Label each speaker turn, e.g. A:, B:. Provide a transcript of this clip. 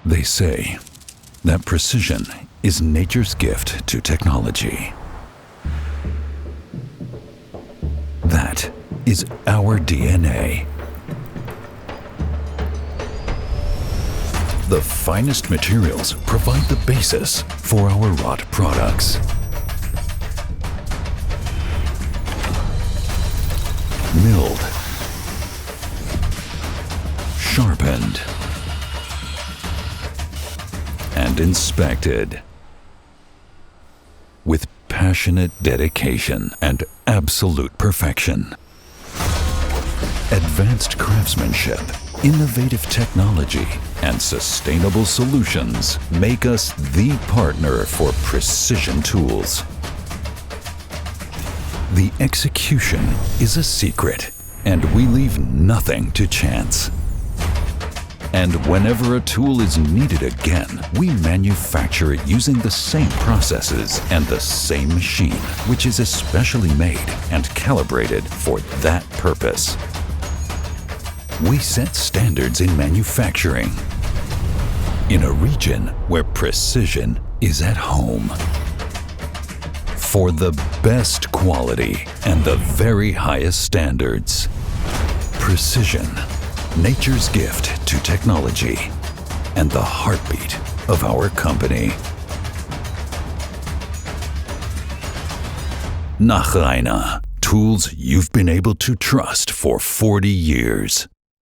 A: They say that precision is nature's gift to technology. That is our DNA. The finest materials provide the basis for our wrought products. Milled, sharpened, and inspected. With passionate dedication and absolute perfection. Advanced craftsmanship, innovative technology, and sustainable solutions make us the partner for precision tools. The execution is a secret, and we leave nothing to chance. And whenever a tool is needed again, we manufacture it using the same processes and the same machine, which is especially made and calibrated for that purpose. We set standards in manufacturing in a region where precision is at home. For the best quality and the very highest standards. Precision, nature's gift to technology, and the heartbeat of our company. Nachreiner, tools you've been able to trust for 40 years.